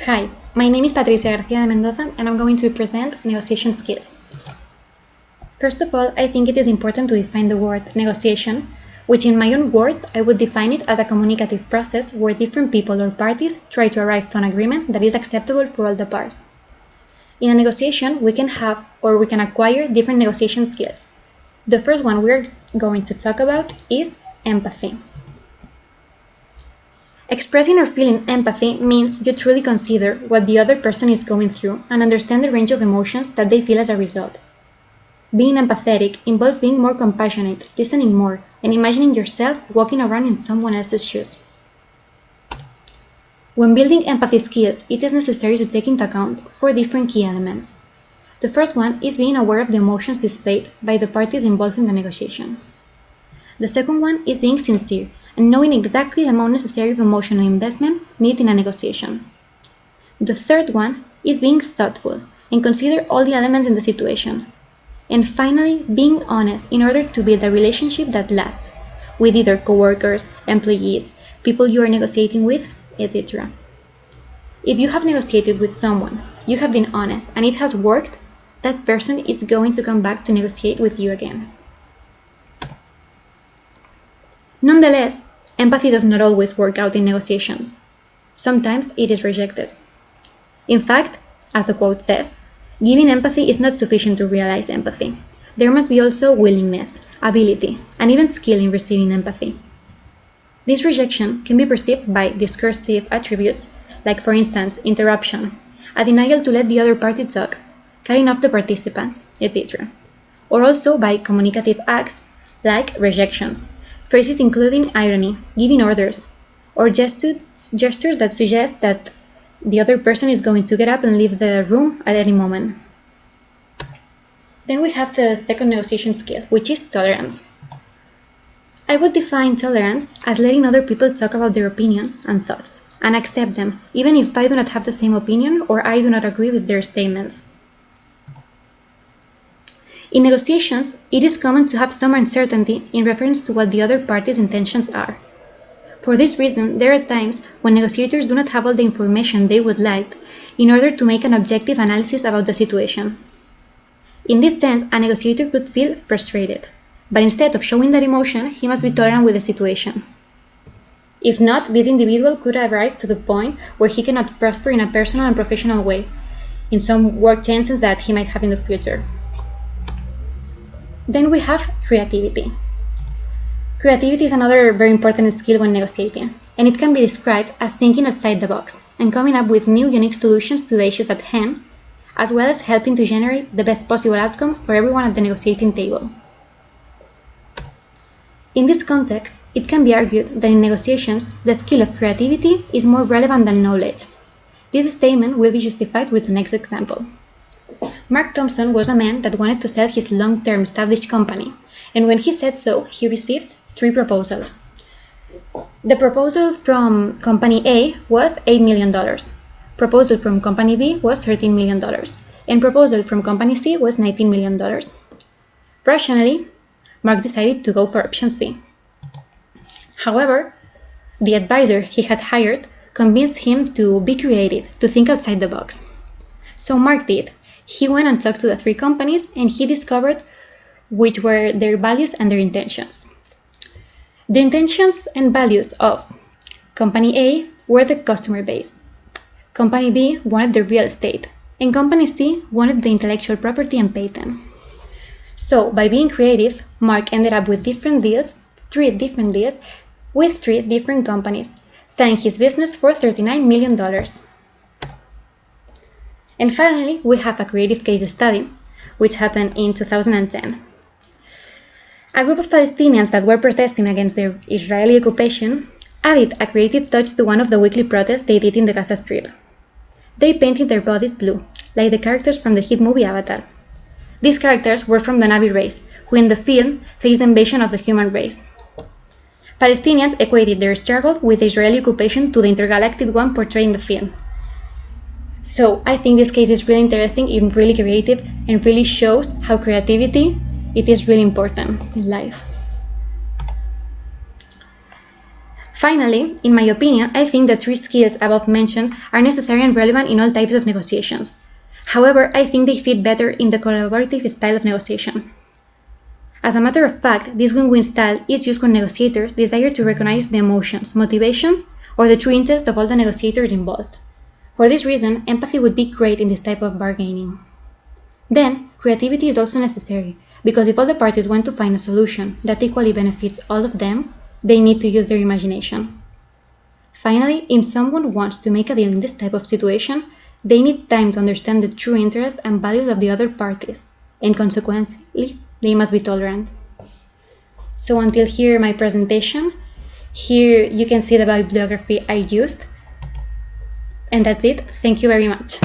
Hi, my name is Patrícia García de Mendoza and I'm going to present negotiation skills. First of all, I think it is important to define the word negotiation, which in my own words, I would define it as a communicative process where different people or parties try to arrive to an agreement that is acceptable for all the parties. In a negotiation, we can have or we can acquire different negotiation skills. The first one we're going to talk about is empathy. Expressing or feeling empathy means you truly consider what the other person is going through and understand the range of emotions that they feel as a result. Being empathetic involves being more compassionate, listening more, and imagining yourself walking around in someone else's shoes. When building empathy skills, it is necessary to take into account 4 different key elements. The first one is being aware of the emotions displayed by the parties involved in the negotiation. The second one is being sincere and knowing exactly the amount necessary of emotional investment needed in a negotiation. The third one is being thoughtful and consider all the elements in the situation. And finally, being honest in order to build a relationship that lasts with either coworkers, employees, people you are negotiating with, etc. If you have negotiated with someone, you have been honest, and it has worked, that person is going to come back to negotiate with you again. Nonetheless, empathy does not always work out in negotiations. Sometimes it is rejected. In fact, as the quote says, giving empathy is not sufficient to realize empathy. There must be also willingness, ability, and even skill in receiving empathy. This rejection can be perceived by discursive attributes, like for instance, interruption, a denial to let the other party talk, cutting off the participants, etc. Or also by communicative acts, like rejections, phrases including irony, giving orders, or gestures that suggest that the other person is going to get up and leave the room at any moment. Then we have the second negotiation skill, which is tolerance. I would define tolerance as letting other people talk about their opinions and thoughts, and accept them, even if I do not have the same opinion or I do not agree with their statements. In negotiations, it is common to have some uncertainty in reference to what the other party's intentions are. For this reason, there are times when negotiators do not have all the information they would like in order to make an objective analysis about the situation. In this sense, a negotiator could feel frustrated, but instead of showing that emotion, he must be tolerant with the situation. If not, this individual could arrive to the point where he cannot prosper in a personal and professional way, in some work chances that he might have in the future. Then we have creativity. Creativity is another very important skill when negotiating, and it can be described as thinking outside the box and coming up with new, unique solutions to the issues at hand, as well as helping to generate the best possible outcome for everyone at the negotiating table. In this context, it can be argued that in negotiations, the skill of creativity is more relevant than knowledge. This statement will be justified with the next example. Mark Thompson was a man that wanted to sell his long-term established company, and when he said so, he received 3 proposals. The proposal from Company A was $8 million, proposal from Company B was $13 million, and proposal from Company C was $19 million. Rationally, Mark decided to go for option C. However, the advisor he had hired convinced him to be creative, to think outside the box. So Mark did. He went and talked to the 3 companies, and he discovered which were their values and their intentions. The intentions and values of Company A were the customer base. Company B wanted the real estate, and Company C wanted the intellectual property and patent. So, by being creative, Mark ended up with 3 different deals, with 3 different companies, selling his business for $39 million. And finally, we have a creative case study, which happened in 2010. A group of Palestinians that were protesting against the Israeli occupation added a creative touch to one of the weekly protests they did in the Gaza Strip. They painted their bodies blue, like the characters from the hit movie Avatar. These characters were from the Navi race, who in the film faced the invasion of the human race. Palestinians equated their struggle with the Israeli occupation to the intergalactic one portrayed in the film. So I think this case is really interesting and really creative and really shows how creativity it is really important in life. Finally, in my opinion, I think the 3 skills above mentioned are necessary and relevant in all types of negotiations. However, I think they fit better in the collaborative style of negotiation. As a matter of fact, this win-win style is used when negotiators desire to recognize the emotions, motivations, or the true interest of all the negotiators involved. For this reason, empathy would be great in this type of bargaining. Then, creativity is also necessary, because if all the parties want to find a solution that equally benefits all of them, they need to use their imagination. Finally, if someone wants to make a deal in this type of situation, they need time to understand the true interests and values of the other parties, and consequently, they must be tolerant. So until here my presentation. Here you can see the bibliography I used. And that's it. Thank you very much.